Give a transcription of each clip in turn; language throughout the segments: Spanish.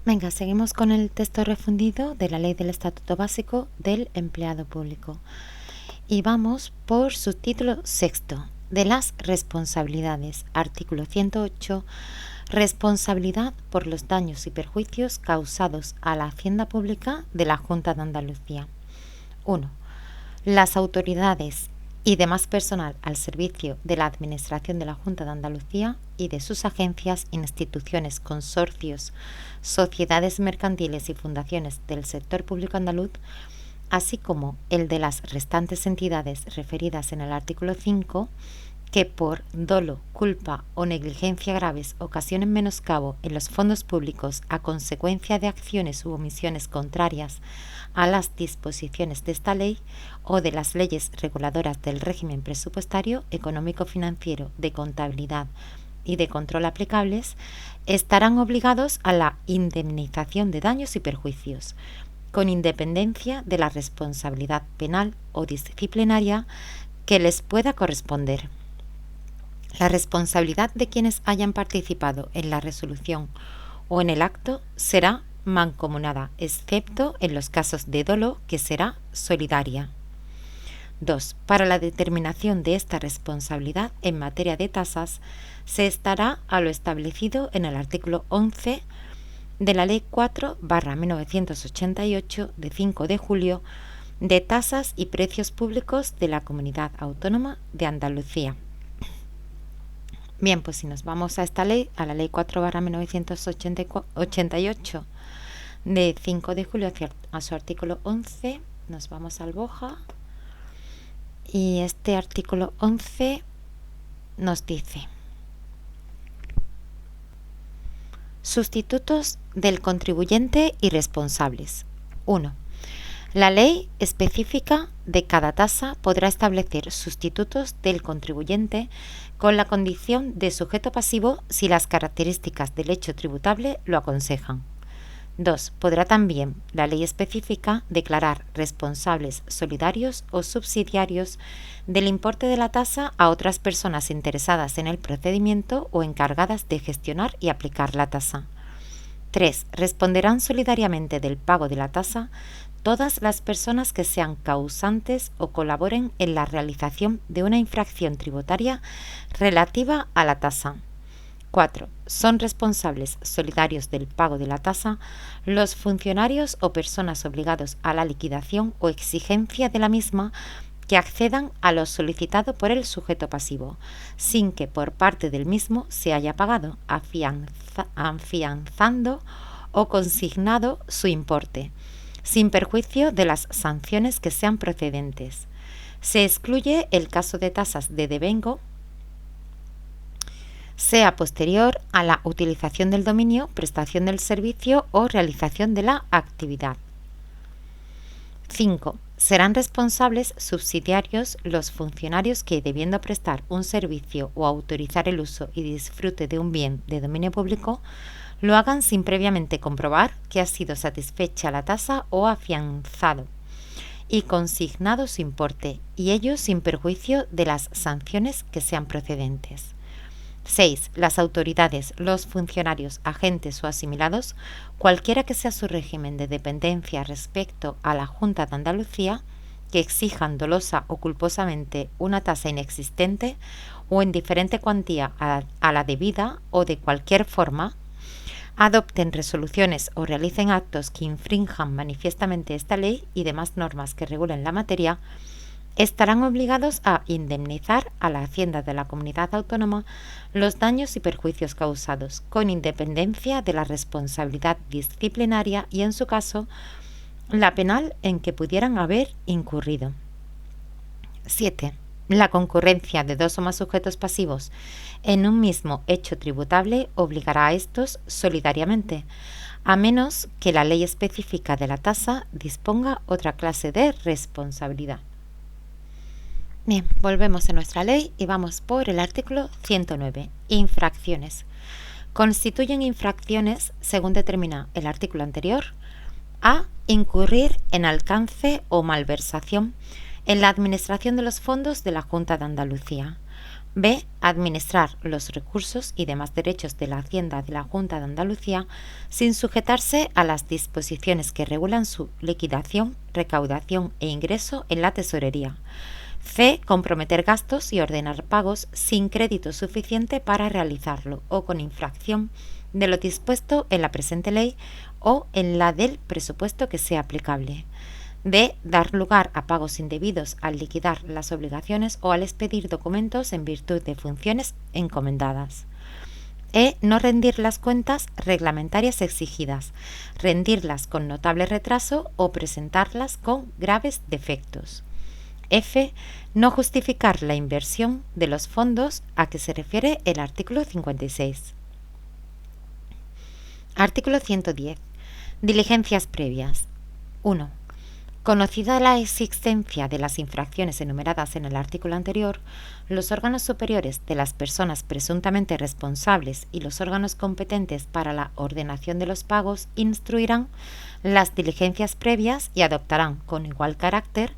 Venga, seguimos con el texto refundido de la Ley del Estatuto Básico del Empleado Público. Y vamos por subtítulo sexto, de las responsabilidades. Artículo 108. Responsabilidad por los daños y perjuicios causados a la hacienda pública de la Junta de Andalucía. 1. Las autoridades y demás personal al servicio de la Administración de la Junta de Andalucía y de sus agencias, instituciones, consorcios, sociedades mercantiles y fundaciones del sector público andaluz, así como el de las restantes entidades referidas en el artículo 5, que por dolo, culpa o negligencia graves ocasionen menoscabo en los fondos públicos a consecuencia de acciones u omisiones contrarias a las disposiciones de esta ley o de las leyes reguladoras del régimen presupuestario, económico-financiero, de contabilidad y de control aplicables, estarán obligados a la indemnización de daños y perjuicios, con independencia de la responsabilidad penal o disciplinaria que les pueda corresponder. La responsabilidad de quienes hayan participado en la resolución o en el acto será mancomunada, excepto en los casos de dolo, que será solidaria. 2. Para la determinación de esta responsabilidad en materia de tasas, se estará a lo establecido en el artículo 11 de la Ley 4/1988 de 5 de julio de tasas y precios públicos de la Comunidad Autónoma de Andalucía. Bien, pues si nos vamos a esta ley, a la Ley 4/1988 de 5 de julio, a su artículo 11, nos vamos al BOJA, y este artículo 11 nos dice: sustitutos del contribuyente y responsables. 1. La ley específica de cada tasa podrá establecer sustitutos del contribuyente con la condición de sujeto pasivo si las características del hecho tributable lo aconsejan. 2. Podrá también la ley específica declarar responsables solidarios o subsidiarios del importe de la tasa a otras personas interesadas en el procedimiento o encargadas de gestionar y aplicar la tasa. 3. Responderán solidariamente del pago de la tasa todas las personas que sean causantes o colaboren en la realización de una infracción tributaria relativa a la tasa. 4. Son responsables solidarios del pago de la tasa los funcionarios o personas obligados a la liquidación o exigencia de la misma que accedan a lo solicitado por el sujeto pasivo, sin que por parte del mismo se haya pagado, afianzando o consignado su importe, sin perjuicio de las sanciones que sean procedentes. Se excluye el caso de tasas de devengo, sea posterior a la utilización del dominio, prestación del servicio o realización de la actividad. 5. Serán responsables subsidiarios los funcionarios que, debiendo prestar un servicio o autorizar el uso y disfrute de un bien de dominio público, lo hagan sin previamente comprobar que ha sido satisfecha la tasa o afianzado y consignado su importe, y ello sin perjuicio de las sanciones que sean procedentes. 6. Las autoridades, los funcionarios, agentes o asimilados, cualquiera que sea su régimen de dependencia respecto a la Junta de Andalucía, que exijan dolosa o culposamente una tasa inexistente o en diferente cuantía a la debida o de cualquier forma, adopten resoluciones o realicen actos que infrinjan manifiestamente esta ley y demás normas que regulen la materia, estarán obligados a indemnizar a la Hacienda de la Comunidad Autónoma los daños y perjuicios causados, con independencia de la responsabilidad disciplinaria y, en su caso, la penal en que pudieran haber incurrido. 7. La concurrencia de dos o más sujetos pasivos en un mismo hecho tributable obligará a estos solidariamente, a menos que la ley específica de la tasa disponga otra clase de responsabilidad. Bien, volvemos a nuestra ley y vamos por el artículo 109. Infracciones. Constituyen infracciones, según determina el artículo anterior, a incurrir en alcance o malversación en la administración de los fondos de la Junta de Andalucía. B. Administrar los recursos y demás derechos de la Hacienda de la Junta de Andalucía sin sujetarse a las disposiciones que regulan su liquidación, recaudación e ingreso en la tesorería. C. Comprometer gastos y ordenar pagos sin crédito suficiente para realizarlo o con infracción de lo dispuesto en la presente ley o en la del presupuesto que sea aplicable. D. Dar lugar a pagos indebidos al liquidar las obligaciones o al expedir documentos en virtud de funciones encomendadas. E. No rendir las cuentas reglamentarias exigidas, rendirlas con notable retraso o presentarlas con graves defectos. F. No justificar la inversión de los fondos a que se refiere el artículo 56. Artículo 110. Diligencias previas. 1. Conocida la existencia de las infracciones enumeradas en el artículo anterior, los órganos superiores de las personas presuntamente responsables y los órganos competentes para la ordenación de los pagos instruirán las diligencias previas y adoptarán con igual carácter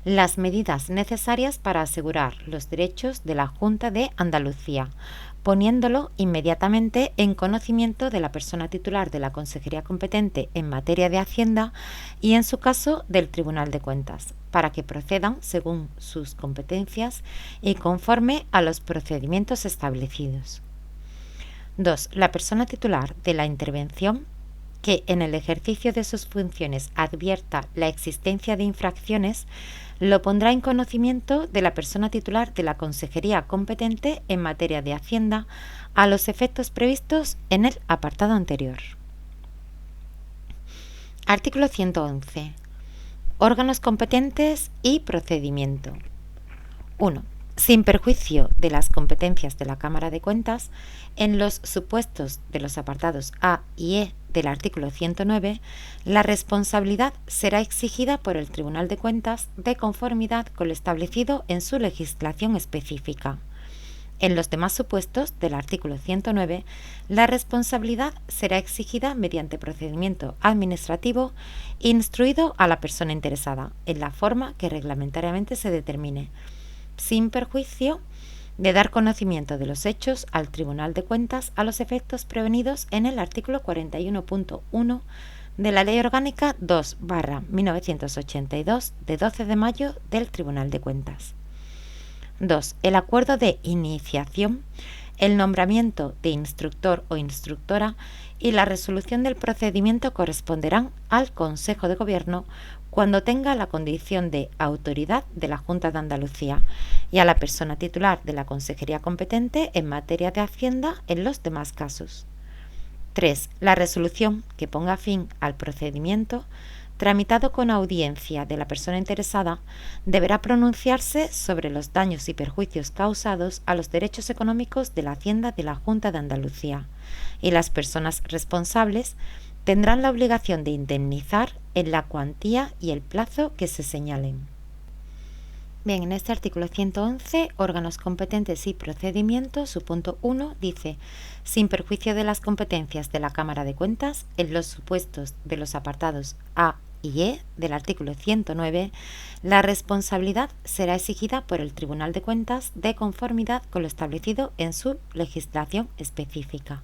las medidas necesarias para asegurar los derechos de la Junta de Andalucía, poniéndolo inmediatamente en conocimiento de la persona titular de la Consejería competente en materia de Hacienda y, en su caso, del Tribunal de Cuentas, para que procedan según sus competencias y conforme a los procedimientos establecidos. 2. La persona titular de la intervención que en el ejercicio de sus funciones advierta la existencia de infracciones lo pondrá en conocimiento de la persona titular de la Consejería competente en materia de Hacienda a los efectos previstos en el apartado anterior. Artículo 111. Órganos competentes y procedimiento. 1. Sin perjuicio de las competencias de la Cámara de Cuentas, en los supuestos de los apartados A y E del artículo 109, la responsabilidad será exigida por el Tribunal de Cuentas de conformidad con lo establecido en su legislación específica. En los demás supuestos del artículo 109, la responsabilidad será exigida mediante procedimiento administrativo instruido a la persona interesada, en la forma que reglamentariamente se determine, sin perjuicio de dar conocimiento de los hechos al Tribunal de Cuentas a los efectos prevenidos en el artículo 41.1 de la Ley Orgánica 2/1982 de 12 de mayo del Tribunal de Cuentas. 2. El acuerdo de iniciación, el nombramiento de instructor o instructora y la resolución del procedimiento corresponderán al Consejo de Gobierno cuando tenga la condición de autoridad de la Junta de Andalucía y a la persona titular de la Consejería competente en materia de Hacienda en los demás casos. 3. La resolución que ponga fin al procedimiento tramitado con audiencia de la persona interesada deberá pronunciarse sobre los daños y perjuicios causados a los derechos económicos de la Hacienda de la Junta de Andalucía, y las personas responsables tendrán la obligación de indemnizar en la cuantía y el plazo que se señalen. Bien, en este artículo 111, órganos competentes y procedimientos, su punto 1 dice: sin perjuicio de las competencias de la Cámara de Cuentas, en los supuestos de los apartados A y E del artículo 109, la responsabilidad será exigida por el Tribunal de Cuentas de conformidad con lo establecido en su legislación específica.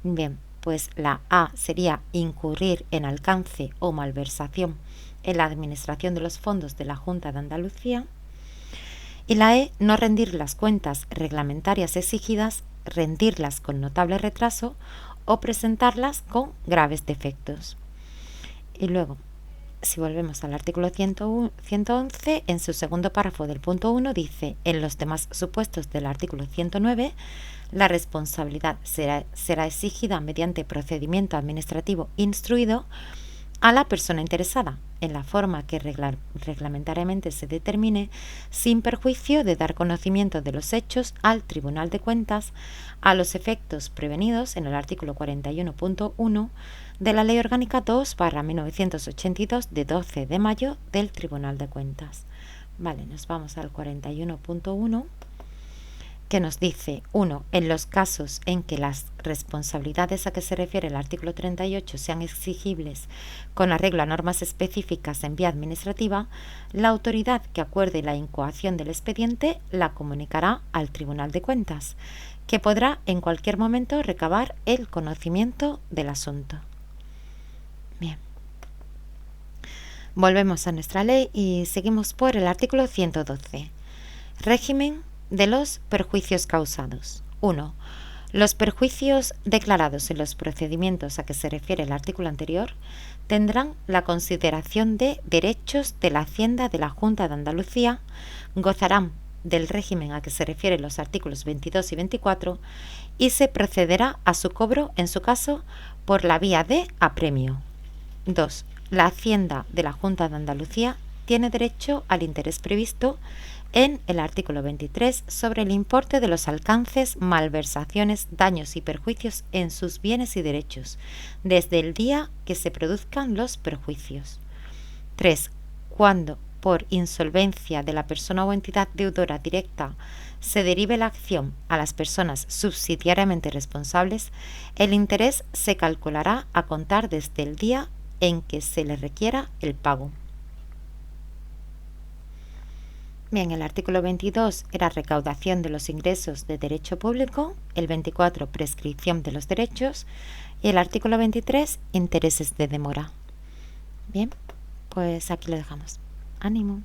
Bien, pues la A sería incurrir en alcance o malversación en la administración de los fondos de la Junta de Andalucía, y la E, no rendir las cuentas reglamentarias exigidas, rendirlas con notable retraso o presentarlas con graves defectos. Y luego, si volvemos al artículo 111, en su segundo párrafo del punto 1 dice: en los demás supuestos del artículo 109, la responsabilidad será exigida mediante procedimiento administrativo instruido a la persona interesada, en la forma que reglamentariamente se determine, sin perjuicio de dar conocimiento de los hechos al Tribunal de Cuentas a los efectos prevenidos en el artículo 41.1 de la Ley Orgánica 2/1982 de 12 de mayo del Tribunal de Cuentas. Vale, nos vamos al 41.1, que nos dice, 1. En los casos en que las responsabilidades a que se refiere el artículo 38 sean exigibles con arreglo a normas específicas en vía administrativa, la autoridad que acuerde la incoación del expediente la comunicará al Tribunal de Cuentas, que podrá en cualquier momento recabar el conocimiento del asunto. Bien. Volvemos a nuestra ley y seguimos por el artículo 112. Régimen de los perjuicios causados. 1. Los perjuicios declarados en los procedimientos a que se refiere el artículo anterior tendrán la consideración de derechos de la Hacienda de la Junta de Andalucía, gozarán del régimen a que se refieren los artículos 22 y 24 y se procederá a su cobro, en su caso, por la vía de apremio. 2. La Hacienda de la Junta de Andalucía tiene derecho al interés previsto en el artículo 23 sobre el importe de los alcances, malversaciones, daños y perjuicios en sus bienes y derechos, desde el día que se produzcan los perjuicios. 3. Cuando, por insolvencia de la persona o entidad deudora directa, se derive la acción a las personas subsidiariamente responsables, el interés se calculará a contar desde el día en que se le requiera el pago. Bien, el artículo 22 era recaudación de los ingresos de derecho público, el 24 prescripción de los derechos y el artículo 23 intereses de demora. Bien, pues aquí lo dejamos. Ánimo.